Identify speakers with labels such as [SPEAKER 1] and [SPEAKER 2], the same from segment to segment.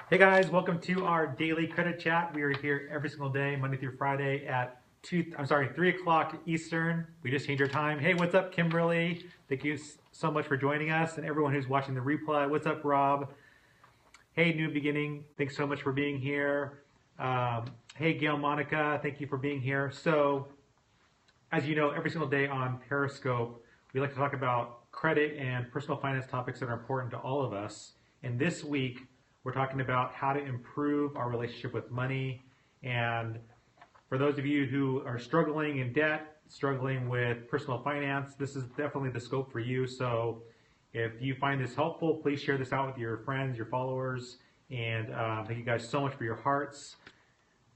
[SPEAKER 1] Hey guys, welcome to our daily credit chat. We are here every single day, Monday through Friday at 3 o'clock Eastern. We just changed our time. Hey, what's up, Kimberly? Thank you so much for joining us, and everyone who's watching the replay. What's up, Rob? Hey, New Beginning. Thanks so much for being here. Hey, Gail Monica. Thank you for being here. So, as you know, every single day on Periscope, we like to talk about credit and personal finance topics that are important to all of us. And this week, we're talking about how to improve our relationship with money. And for those of you who are struggling in debt, struggling with personal finance, this is definitely the scope for you. So if you find this helpful, please share this out with your friends, your followers. And thank you guys so much for your hearts.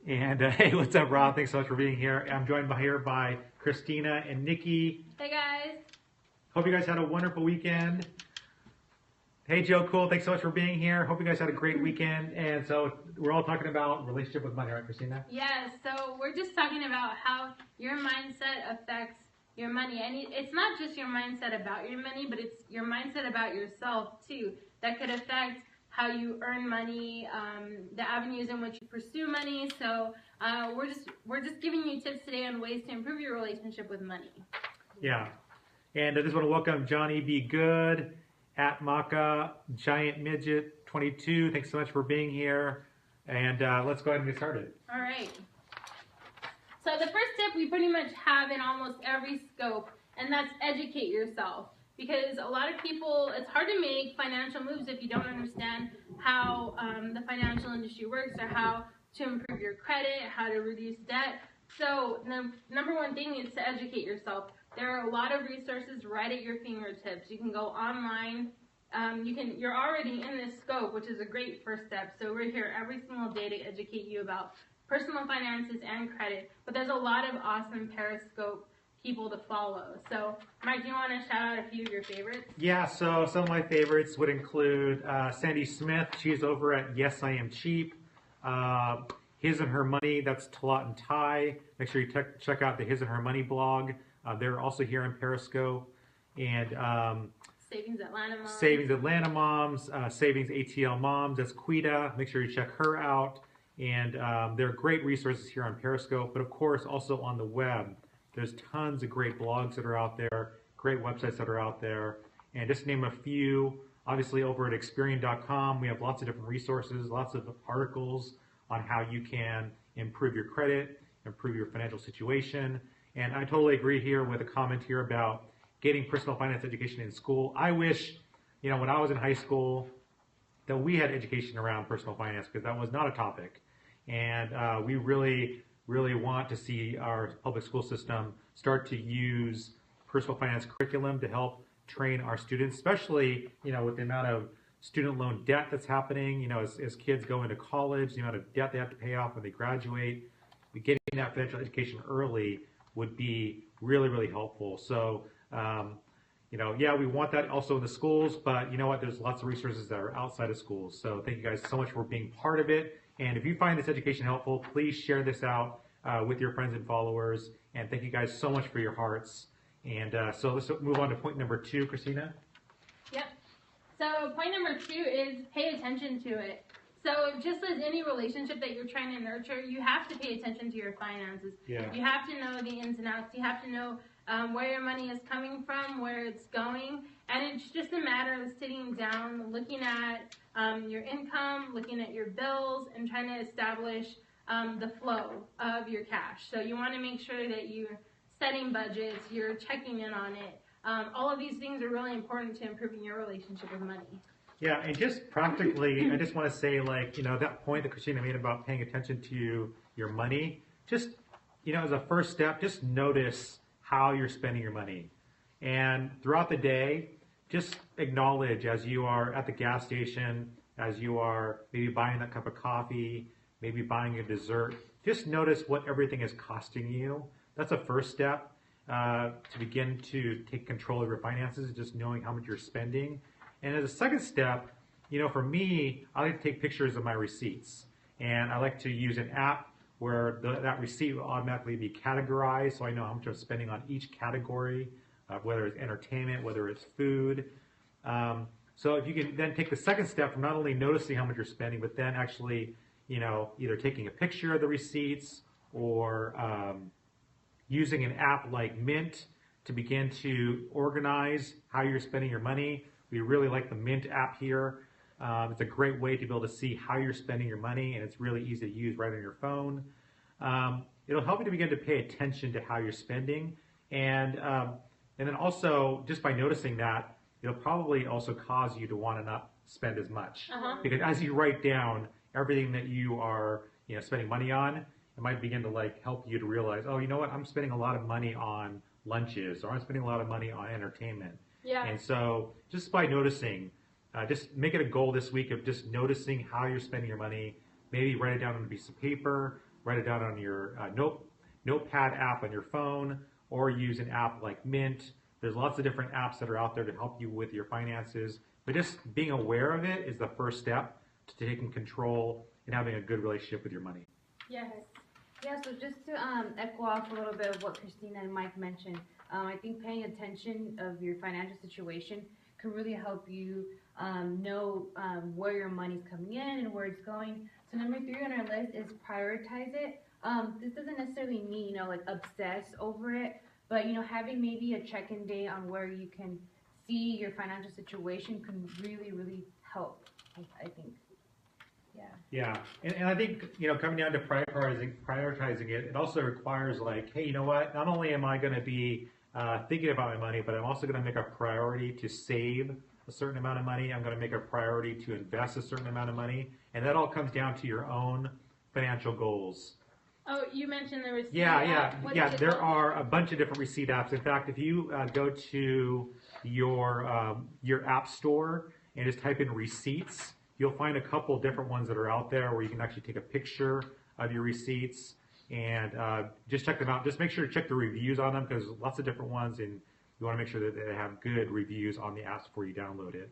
[SPEAKER 1] And hey, what's up, Rob? Thanks so much for being here. I'm joined here by Christina and Nicky.
[SPEAKER 2] Hey, guys.
[SPEAKER 1] Hope you guys had a wonderful weekend. Hey, Joe, cool. Thanks so much for being here. Hope you guys had a great weekend. And so we're all talking about relationship with money, right, Christina?
[SPEAKER 2] Yeah, so we're just talking about how your mindset affects your money. And it's not just your mindset about your money, but it's your mindset about yourself, too, that could affect how you earn money, the avenues in which you pursue money. So we're just giving you tips today on ways to improve your relationship with money.
[SPEAKER 1] Yeah. And I just want to welcome Johnny Be Good, at Maka, Giant Midget 22. Thanks so much for being here. And let's go ahead and get started.
[SPEAKER 2] All right. So the first tip we pretty much have in almost every scope, and that's educate yourself. Because a lot of people, it's hard to make financial moves if you don't understand how the financial industry works or how to improve your credit, how to reduce debt. So the number one thing is to educate yourself. There are a lot of resources right at your fingertips. You can go online. You're already in this scope, which is a great first step. So we're here every single day to educate you about personal finances and credit. But there's a lot of awesome Periscope people to follow. So, Mike, do you want to shout out a few of your favorites?
[SPEAKER 1] Yeah, so some of my favorites would include Sandy Smith. She's over at Yes, I Am Cheap. His and Her Money, that's Talat and Ty. Make sure you check out the His and Her Money blog. They're also here on Periscope. And
[SPEAKER 2] Savings Atlanta Moms.
[SPEAKER 1] Savings Atlanta Moms, Savings ATL Moms, that's Quita. Make sure you check her out. And there are great resources here on Periscope, but of course also on the web. There's tons of great blogs that are out there, great websites that are out there. And just to name a few, obviously over at Experian.com, we have lots of different resources, lots of articles on how you can improve your credit, improve your financial situation. And I totally agree here with a comment here about getting personal finance education in school. I wish, when I was in high school, that we had education around personal finance because that was not a topic. And we really want to see our public school system start to use personal finance curriculum to help train our students, especially, with the amount of student loan debt that's happening, as kids go into college, the amount of debt they have to pay off when they graduate. Getting that financial education early would be really helpful. So, yeah, we want that also in the schools, but you know what? There's lots of resources that are outside of schools. So thank you guys so much for being part of it. And if you find this education helpful, please share this out with your friends and followers. And thank you guys so much for your hearts. And so let's move on to point number 2, Christina.
[SPEAKER 2] Yep. So point number 2 is pay attention to it. So just as any relationship that you're trying to nurture, you have to pay attention to your finances.
[SPEAKER 1] Yeah.
[SPEAKER 2] You have to know the ins and outs. You have to know where your money is coming from, where it's going. And it's just a matter of sitting down, looking at your income, looking at your bills, and trying to establish the flow of your cash. So you want to make sure that you're setting budgets, you're checking in on it. All of these things are really important to improving your relationship with money.
[SPEAKER 1] Yeah, and just practically, I just want to say, that point that Christina made about paying attention to your money, just, as a first step, just notice how you're spending your money. And throughout the day, just acknowledge as you are at the gas station, as you are maybe buying that cup of coffee, maybe buying a dessert, just notice what everything is costing you. That's a first step to begin to take control of your finances, just knowing how much you're spending. And as a second step, for me, I like to take pictures of my receipts. And I like to use an app where that receipt will automatically be categorized so I know how much I'm spending on each category, whether it's entertainment, whether it's food. So if you can then take the second step from not only noticing how much you're spending, but then actually, either taking a picture of the receipts or using an app like Mint to begin to organize how you're spending your money. We really like the Mint app here. It's a great way to be able to see how you're spending your money, and it's really easy to use right on your phone. It'll help you to begin to pay attention to how you're spending, and then also just by noticing that, it'll probably also cause you to want to not spend as much, because as you write down everything that you are spending money on, it might begin to help you to realize, oh, you know what, I'm spending a lot of money on lunches, or I'm spending a lot of money on entertainment.
[SPEAKER 2] Yeah.
[SPEAKER 1] And so just by noticing, just make it a goal this week of just noticing how you're spending your money. Maybe write it down on a piece of paper, write it down on your notepad app on your phone, or use an app like Mint. There's lots of different apps that are out there to help you with your finances. But just being aware of it is the first step to taking control and having a good relationship with your money.
[SPEAKER 2] Yes.
[SPEAKER 3] Yeah, so just to echo off a little bit of what Christina and Mike mentioned, I think paying attention of your financial situation can really help you know where your money's coming in and where it's going. So number 3 on our list is prioritize it. This doesn't necessarily mean, obsess over it, but, having maybe a check-in day on where you can see your financial situation can really, really help, I think. Yeah.
[SPEAKER 1] Yeah, and I think, coming down to prioritizing it, it also requires hey, you know what, not only am I going to be thinking about my money, but I'm also going to make a priority to save a certain amount of money. I'm going to make a priority to invest a certain amount of money, and that all comes down to your own financial goals.
[SPEAKER 2] Oh, you mentioned the receipt
[SPEAKER 1] Yeah. There
[SPEAKER 2] are
[SPEAKER 1] a bunch of different receipt apps. In fact, if you go to your app store and just type in receipts, you'll find a couple different ones that are out there where you can actually take a picture of your receipts and just check them out. Just make sure to check the reviews on them, because lots of different ones, and you want to make sure that they have good reviews on the apps before you download it.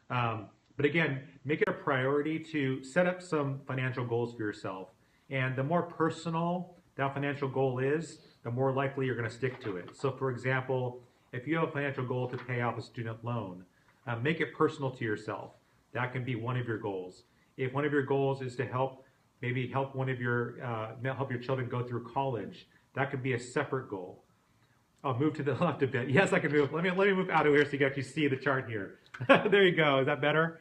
[SPEAKER 1] But again, make it a priority to set up some financial goals for yourself. And the more personal that financial goal is, the more likely you're going to stick to it. So for example, if you have a financial goal to pay off a student loan, make it personal to yourself. That can be one of your goals. If one of your goals is to help one of your help your children go through college, that could be a separate goal. I'll move to the left a bit. Yes, I can move. Let me move out of here so you can actually see the chart here. There you go. Is that better?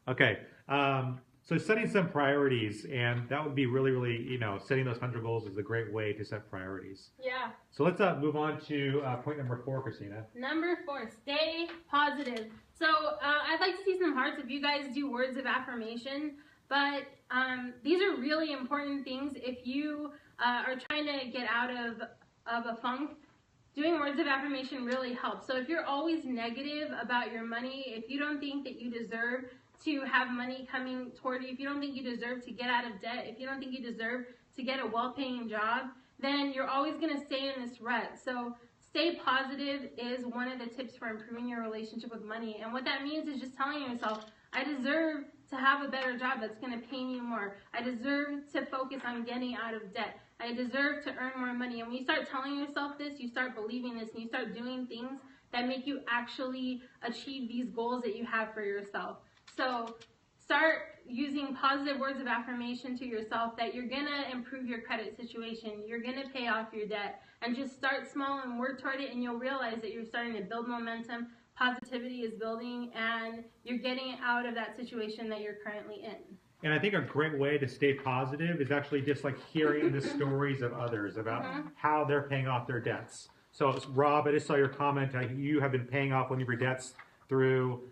[SPEAKER 1] Okay. So setting some priorities, and that would be really, really, setting those financial goals is a great way to set priorities.
[SPEAKER 2] Yeah.
[SPEAKER 1] So let's move on to point number 4, Christina.
[SPEAKER 2] Number 4, stay positive. So I'd like to see some hearts if you guys do words of affirmation, but these are really important things if you are trying to get out of a funk. Doing words of affirmation really helps. So if you're always negative about your money, if you don't think that you deserve to have money coming toward you, if you don't think you deserve to get out of debt, if you don't think you deserve to get a well-paying job, then you're always going to stay in this rut. So stay positive is one of the tips for improving your relationship with money. And what that means is just telling yourself, I deserve to have a better job that's going to pay me more. I deserve to focus on getting out of debt. I deserve to earn more money. And when you start telling yourself this, you start believing this, and you start doing things that make you actually achieve these goals that you have for yourself. So start using positive words of affirmation to yourself that you're going to improve your credit situation, you're going to pay off your debt, and just start small and work toward it, and you'll realize that you're starting to build momentum, positivity is building, and you're getting out of that situation that you're currently in.
[SPEAKER 1] And I think a great way to stay positive is actually just hearing the stories of others about how they're paying off their debts. So Rob, I just saw your comment. You have been paying off one of your debts through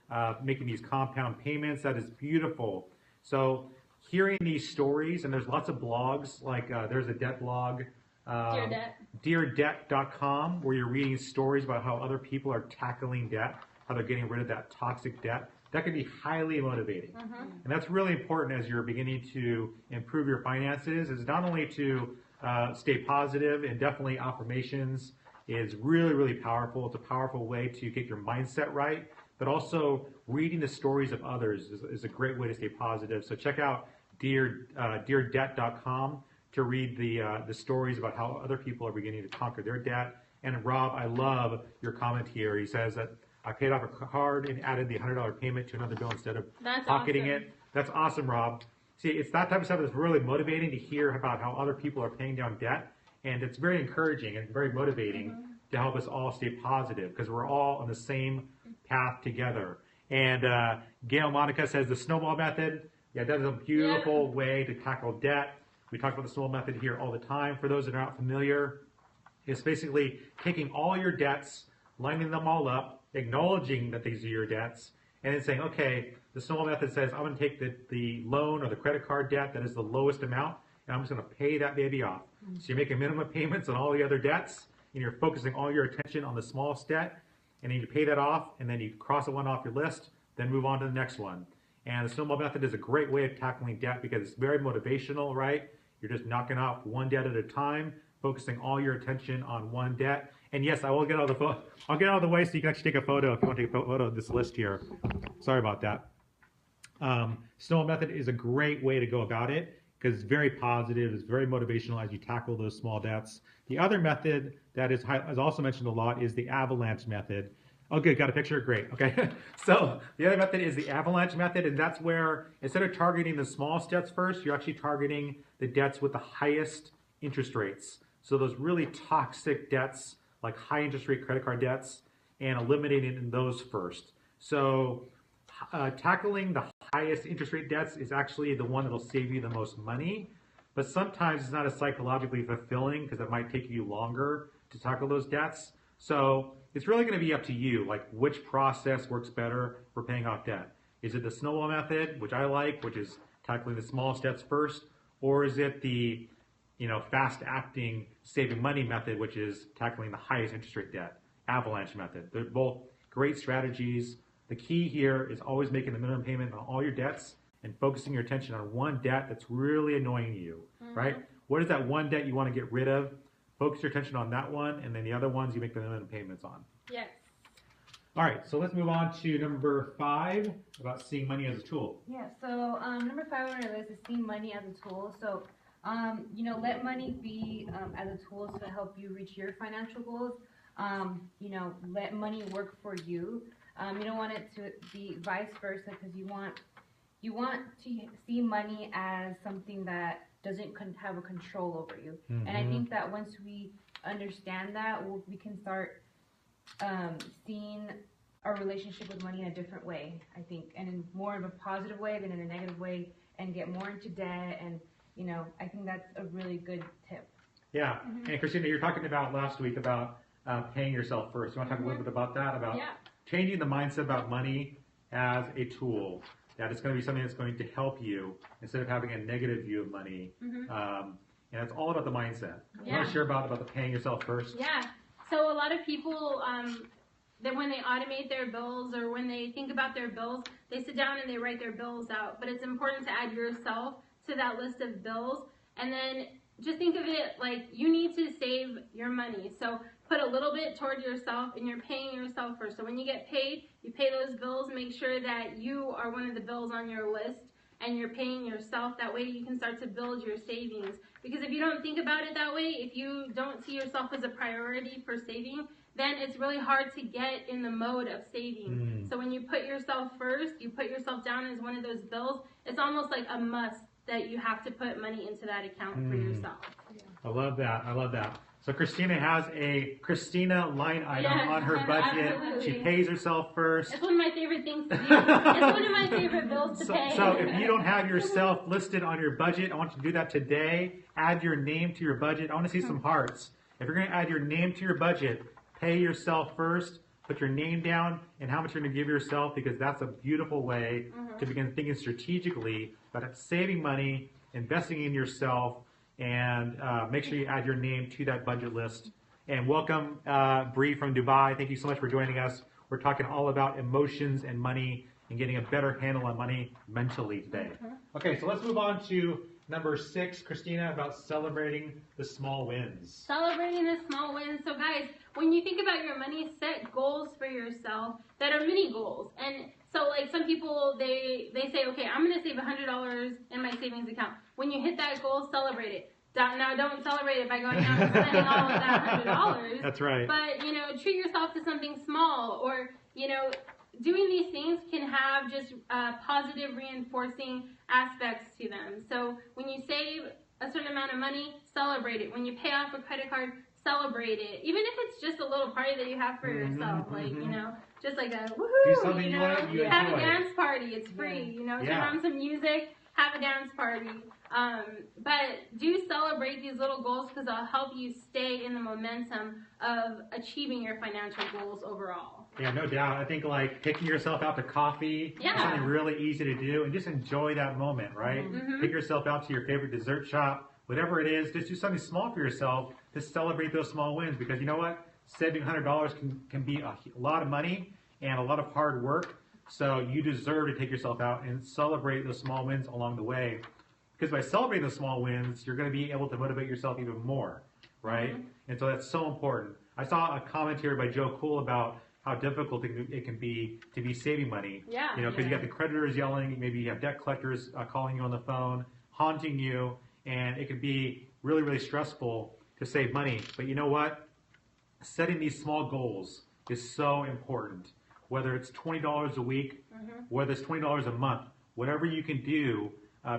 [SPEAKER 1] making these compound payments. That is beautiful. So hearing these stories, and there's lots of blogs, there's a debt blog, DearDebt.com, where you're reading stories about how other people are tackling debt, how they're getting rid of that toxic debt. That can be highly motivating. And that's really important as you're beginning to improve your finances, is not only to stay positive, and definitely affirmations is really, really powerful. It's a powerful way to get your mindset right, but also reading the stories of others is a great way to stay positive. So check out DearDebt.com to read the stories about how other people are beginning to conquer their debt. And Rob, I love your comment here. He says that I paid off a card and added the $100 payment to another bill instead of
[SPEAKER 2] That's
[SPEAKER 1] pocketing
[SPEAKER 2] awesome.
[SPEAKER 1] it. That's awesome, Rob. See, it's that type of stuff that's really motivating to hear about how other people are paying down debt. And it's very encouraging and very motivating to help us all stay positive because we're all on the same path together. And Gail Monica says the snowball method. Yeah, that is a beautiful way to tackle debt. We talk about the snowball method here all the time. For those that are not familiar, it's basically taking all your debts, lining them all up, acknowledging that these are your debts, and then saying, okay, the snowball method says I'm going to take the loan or the credit card debt that is the lowest amount, and I'm just going to pay that baby off. So you're making minimum payments on all the other debts, and you're focusing all your attention on the smallest debt, and then you pay that off, and then you cross one off your list, then move on to the next one. And the snowball method is a great way of tackling debt because it's very motivational, right? You're just knocking off one debt at a time, focusing all your attention on one debt. And yes, I will get out of the I'll get out of the way so you can actually take a photo if you want to take a photo of this list here. Sorry about that. Snowball method is a great way to go about it because it's very positive, it's very motivational as you tackle those small debts. The other method that is also mentioned a lot is the avalanche method. Oh, good, got a picture, great, okay. So the other method is the avalanche method, and that's where instead of targeting the smallest debts first, you're actually targeting the debts with the highest interest rates. So those really toxic debts, like high interest rate credit card debts, and eliminating those first. So tackling the highest interest rate debts is actually the one that'll save you the most money, but sometimes it's not as psychologically fulfilling because it might take you longer to tackle those debts. So it's really going to be up to you, like which process works better for paying off debt. Is it the snowball method, which I like, which is tackling the small steps first, or is it the fast-acting saving money method, which is tackling the highest interest rate debt, avalanche method? They're both great strategies. The key here is always making the minimum payment on all your debts and focusing your attention on one debt that's really annoying you, right? What is that one debt you want to get rid of? Focus your attention on that one, and then the other ones you make the minimum payments on.
[SPEAKER 2] Yes.
[SPEAKER 1] All right, so let's move on to number 5, about seeing money as a tool.
[SPEAKER 3] Yeah, so number 5 on our list is see money as a tool. So, let money be as a tool to help you reach your financial goals. Let money work for you. You don't want it to be vice versa because you want to see money as something that doesn't have a control over you. And I think that once we understand that, we can start seeing our relationship with money in a different way, I think, and in more of a positive way than in a negative way, and get more into debt. And I think that's a really good tip.
[SPEAKER 1] Yeah, and Christina, you're talking about last week about paying yourself first. You want to talk a little bit about that, about changing the mindset about money as a tool, that it's going to be something that's going to help you instead of having a negative view of money. And it's all about the mindset. You want to share about the paying yourself first?
[SPEAKER 2] Yeah. So a lot of people, that when they automate their bills or when they think about their bills, they sit down and they write their bills out. But it's important to add yourself to that list of bills. And then just think of it like you need to save your money. So put a little bit toward yourself and you're paying yourself first. So when you get paid, you pay those bills. Make sure that you are one of the bills on your list and you're paying yourself. That way you can start to build your savings. Because if you don't think about it that way, if you don't see yourself as a priority for saving, then it's really hard to get in the mode of saving. So when you put yourself first, you put yourself down as one of those bills, it's almost like a must that you have to put money into that account for yourself.
[SPEAKER 1] I love that. I love that. So Christina has a Christina line item on her budget.
[SPEAKER 2] Absolutely.
[SPEAKER 1] She pays herself first.
[SPEAKER 2] It's one of my favorite things to do. It's one of my favorite bills to pay.
[SPEAKER 1] So if you don't have yourself listed on your budget, I want you to do that today. Add your name to your budget. I want to see some hearts. If you're going to add your name to your budget, pay yourself first. Put your name down and how much you're going to give yourself, because that's a beautiful way to begin thinking strategically about saving money, investing in yourself, and make sure you add your name to that budget list. And welcome, Bree from Dubai. Thank you so much for joining us. We're talking all about emotions and money and getting a better handle on money mentally today. Okay, so let's move on to number 6, Christina, about celebrating the small wins.
[SPEAKER 2] Celebrating the small wins. So guys, when you think about your money, set goals for yourself that are mini goals. And so like some people, they say, okay, I'm going to save $100 in my savings account. When you hit that goal, celebrate it. Don't celebrate it by going out and spending all of that $100.
[SPEAKER 1] That's right.
[SPEAKER 2] But, you know, treat yourself to something small, or, you know, doing these things can have just positive reinforcing aspects to them. So when you save a certain amount of money, celebrate it. When you pay off a credit card, celebrate it. Even if it's just a little party that you have for yourself, like, you know, just like a woohoo, you know, have a dance party. It's free, you know, turn on some music, have a dance party. But do celebrate these little goals, because they'll help you stay in the momentum of achieving your financial goals overall.
[SPEAKER 1] Yeah, no doubt. I think like taking yourself out to coffee is something really easy to do, and just enjoy that moment, right? Take yourself out to your favorite dessert shop, whatever it is. Just do something small for yourself to celebrate those small wins, because you know what? Saving $100 can be a lot of money and a lot of hard work. So you deserve to take yourself out and celebrate those small wins along the way. Because by celebrating those small wins, you're going to be able to motivate yourself even more, right? And so that's so important. I saw a commentary by Joe Cool about how difficult it can be to be saving money.
[SPEAKER 2] Yeah.
[SPEAKER 1] You know, because you got the creditors yelling, maybe you have debt collectors calling you on the phone, haunting you, and it can be really, really stressful to save money. But you know what? Setting these small goals is so important. Whether it's $20 a week, whether it's $20 a month, whatever you can do,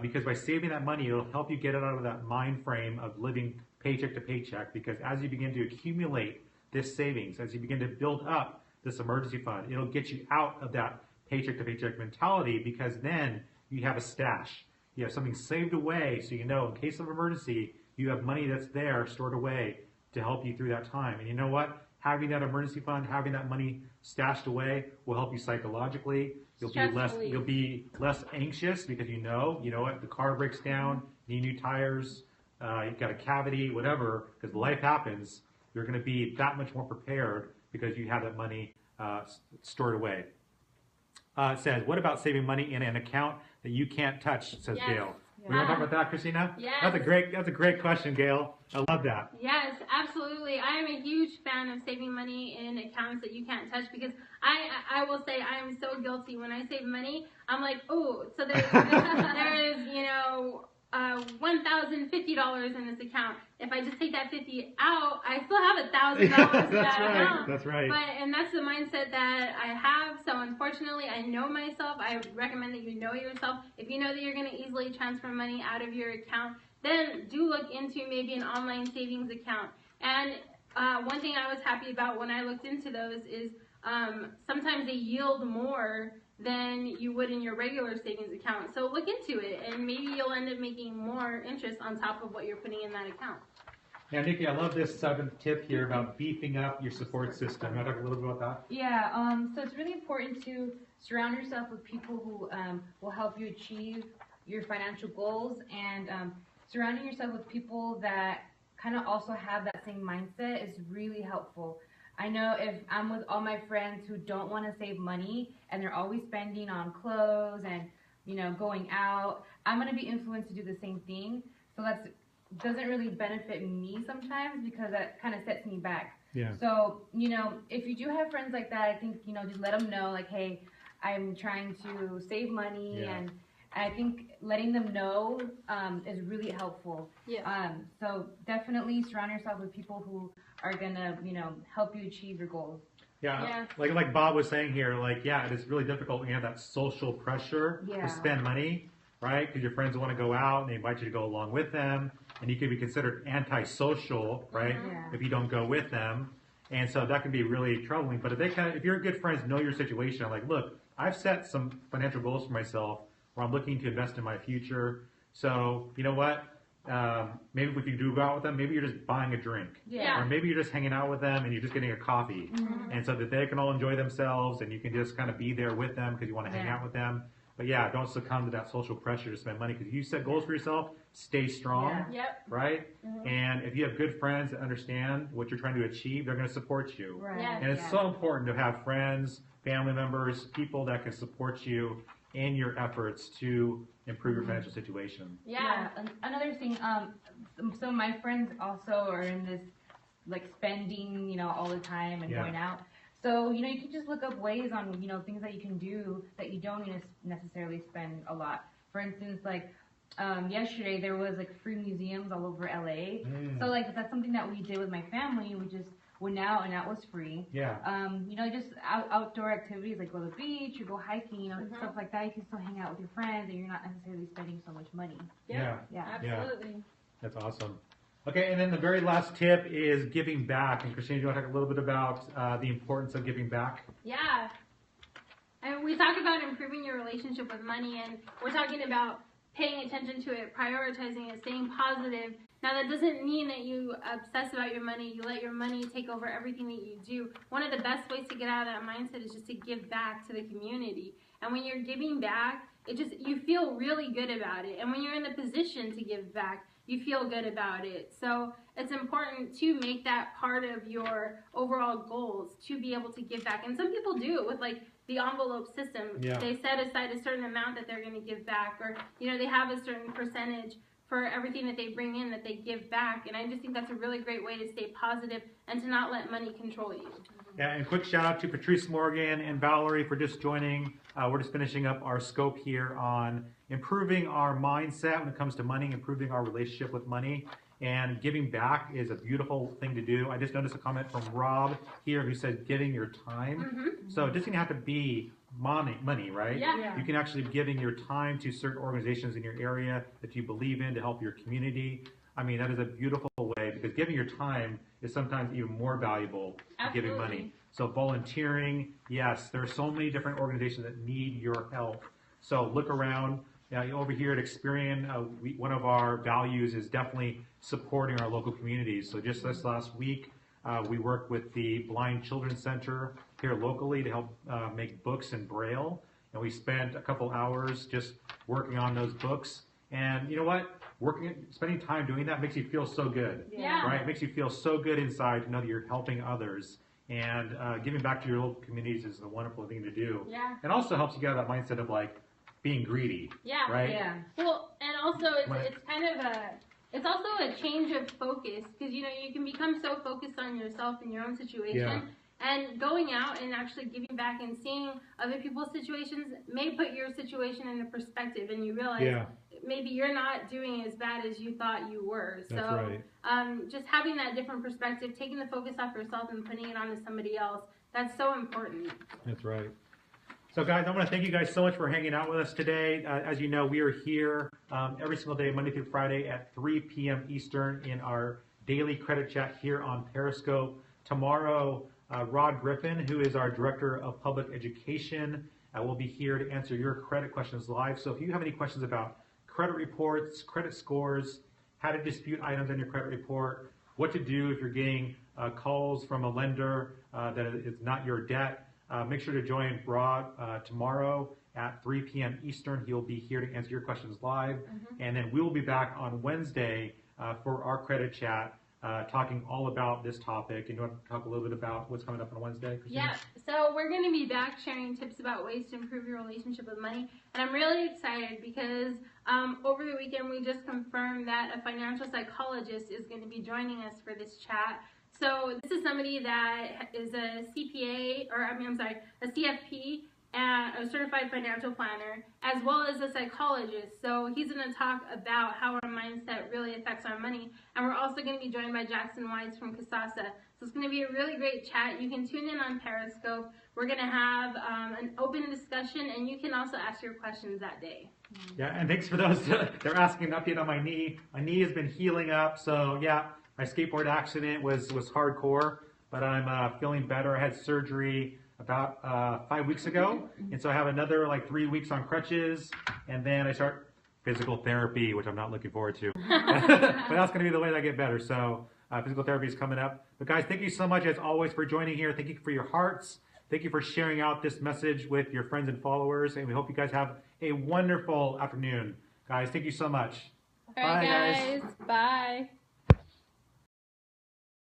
[SPEAKER 1] because by saving that money, it'll help you get it out of that mind frame of living paycheck to paycheck. Because as you begin to accumulate this savings, as you begin to build up this emergency fund, it'll get you out of that paycheck to paycheck mentality, because then you have a stash. You have something saved away, so you know in case of emergency, you have money that's there stored away to help you through that time. And you know what? Having that emergency fund, having that money stashed away will help you psychologically. You'll be less anxious, because you know what, the car breaks down, you need new tires, you've got a cavity, whatever, because life happens. You're going to be that much more prepared because you have that money stored away. It says, what about saving money in an account that you can't touch, says Gail. We want to talk about that, Christina?
[SPEAKER 2] Yes.
[SPEAKER 1] That's a great question, Gail. I love that.
[SPEAKER 2] Yes, absolutely. I am a huge fan of saving money in accounts that you can't touch, because I will say I am so guilty when I save money. I'm like, oh, so there's you know, $1,050 in this account. If I just take that 50 out, I still have $1,000 in that account.
[SPEAKER 1] That's right.
[SPEAKER 2] And that's the mindset that I have. So unfortunately, I know myself. I recommend that you know yourself. If you know that you're going to easily transfer money out of your account, then do look into maybe an online savings account. And one thing I was happy about when I looked into those is sometimes they yield more than you would in your regular savings account. So look into it, and maybe you'll end up making more interest on top of what you're putting in that account.
[SPEAKER 1] Now, Nikki, I love this 7th tip here about beefing up your support system. Can I talk a little bit about that?
[SPEAKER 3] Yeah, so it's really important to surround yourself with people who will help you achieve your financial goals, and surrounding yourself with people that kind of also have that same mindset is really helpful. I know if I'm with all my friends who don't want to save money and they're always spending on clothes and, you know, going out, I'm going to be influenced to do the same thing. So that doesn't really benefit me sometimes, because that kind of sets me back.
[SPEAKER 1] Yeah.
[SPEAKER 3] So, you know, if you do have friends like that, I think, you know, just let them know, like, hey, I'm trying to save money, and I think letting them know is really helpful.
[SPEAKER 2] Yeah.
[SPEAKER 3] So definitely surround yourself with people who are gonna, you know, help you achieve your goals.
[SPEAKER 1] Yeah. Like Bob was saying here, like, yeah, it is really difficult when you have that social pressure to spend money, right? Because your friends want to go out and they invite you to go along with them, and you could be considered antisocial, right? If you don't go with them. And so that can be really troubling. But if your good friends know your situation, like, look, I've set some financial goals for myself where I'm looking to invest in my future. So, you know what? Maybe if you do go out with them, maybe you're just buying a drink. Or maybe you're just hanging out with them and you're just getting a coffee. And so that they can all enjoy themselves and you can just kind of be there with them because you want to hang out with them. But yeah, don't succumb to that social pressure to spend money, because if you set goals for yourself, stay strong, right? And if you have good friends that understand what you're trying to achieve, they're going to support you. And it's so important to have friends, family members, people that can support you in your efforts to improve your financial situation.
[SPEAKER 3] Another thing, so my friends also are in this, like, spending, you know, all the time and going out. So, you know, you can just look up ways on, you know, things that you can do that you don't need to necessarily spend a lot. For instance, like, yesterday there was like free museums all over LA. So like that's something that we did with my family. We just went out and that was free.
[SPEAKER 1] Yeah.
[SPEAKER 3] You know, just outdoor activities like go to the beach or go hiking, you know, stuff like that. You can still hang out with your friends and you're not necessarily spending so much money.
[SPEAKER 1] Yeah.
[SPEAKER 2] Absolutely.
[SPEAKER 1] That's awesome. Okay, and then the very last tip is giving back. And Christina, do you want to talk a little bit about the importance of giving back?
[SPEAKER 2] Yeah. And we talk about improving your relationship with money, and we're talking about paying attention to it, prioritizing it, staying positive. Now, that doesn't mean that you obsess about your money, you let your money take over everything that you do. One of the best ways to get out of that mindset is just to give back to the community. And when you're giving back, you feel really good about it. And when you're in the position to give back, you feel good about it. So it's important to make that part of your overall goals, to be able to give back. And some people do it with like the envelope system.
[SPEAKER 1] Yeah.
[SPEAKER 2] They set aside a certain amount that they're going to give back, or you know, they have a certain percentage for everything that they bring in that they give back. And I just think that's a really great way to stay positive and to not let money control you.
[SPEAKER 1] Yeah, and quick shout out to Patrice Morgan and Valerie for just joining. We're just finishing up our scope here on improving our mindset when it comes to money, improving our relationship with money, and giving back is a beautiful thing to do. I just noticed a comment from Rob here who said giving your time. So it doesn't have to be money, right?
[SPEAKER 2] Yeah.
[SPEAKER 1] You can actually be giving your time to certain organizations in your area that you believe in to help your community. I mean, that is a beautiful way, because giving your time is sometimes even more valuable than giving money. So volunteering, yes, there are so many different organizations that need your help. So look around. Over here at Experian, one of our values is definitely supporting our local communities. So just this last week, we worked with the Blind Children's Center here locally to help make books in Braille. And we spent a couple hours just working on those books. And you know what? Spending time doing that makes you feel so good, right? It makes you feel so good inside to know that you're helping others. And giving back to your local communities is a wonderful thing to do.
[SPEAKER 2] Yeah.
[SPEAKER 1] And also helps you get out of that mindset of like being greedy, right?
[SPEAKER 3] Yeah.
[SPEAKER 2] Well, and also it's kind of it's also a change of focus, because you know, you can become so focused on yourself and your own situation. And going out and actually giving back and seeing other people's situations may put your situation into perspective, and you realize maybe you're not doing as bad as you thought you were. So just having that different perspective, taking the focus off yourself and putting it onto somebody else, that's so important.
[SPEAKER 1] That's right. So guys, I want to thank you guys so much for hanging out with us today. As you know, we are here every single day, Monday through Friday at 3 p.m. Eastern in our daily credit chat here on Periscope. Tomorrow, Rod Griffin, who is our Director of Public Education, will be here to answer your credit questions live. So if you have any questions about credit reports, credit scores, how to dispute items on your credit report, what to do if you're getting calls from a lender that is not your debt, make sure to join Rod tomorrow at 3 p.m. Eastern. He'll be here to answer your questions live. And then we will be back on Wednesday for our credit chat, talking all about this topic. And you want to talk a little bit about what's coming up on Wednesday, Christina?
[SPEAKER 2] Yeah, so we're going to be back sharing tips about ways to improve your relationship with money. And I'm really excited because over the weekend we just confirmed that a financial psychologist is going to be joining us for this chat. So this is somebody that is a CPA, or a CFP, a certified financial planner, as well as a psychologist. So he's going to talk about how our mindset really affects our money. And we're also going to be joined by Jackson Wise from Casasa. So it's going to be a really great chat. You can tune in on Periscope. We're going to have an open discussion, and you can also ask your questions that day.
[SPEAKER 1] Yeah, and thanks for those. They're asking an update on my knee. My knee has been healing up, so yeah. My skateboard accident was hardcore, but I'm feeling better. I had surgery about 5 weeks ago, and so I have another like 3 weeks on crutches, and then I start physical therapy, which I'm not looking forward to. But that's going to be the way that I get better. So physical therapy is coming up. But guys, thank you so much as always for joining here. Thank you for your hearts. Thank you for sharing out this message with your friends and followers, and we hope you guys have a wonderful afternoon. Guys, thank you so much.
[SPEAKER 2] All right, guys. Bye.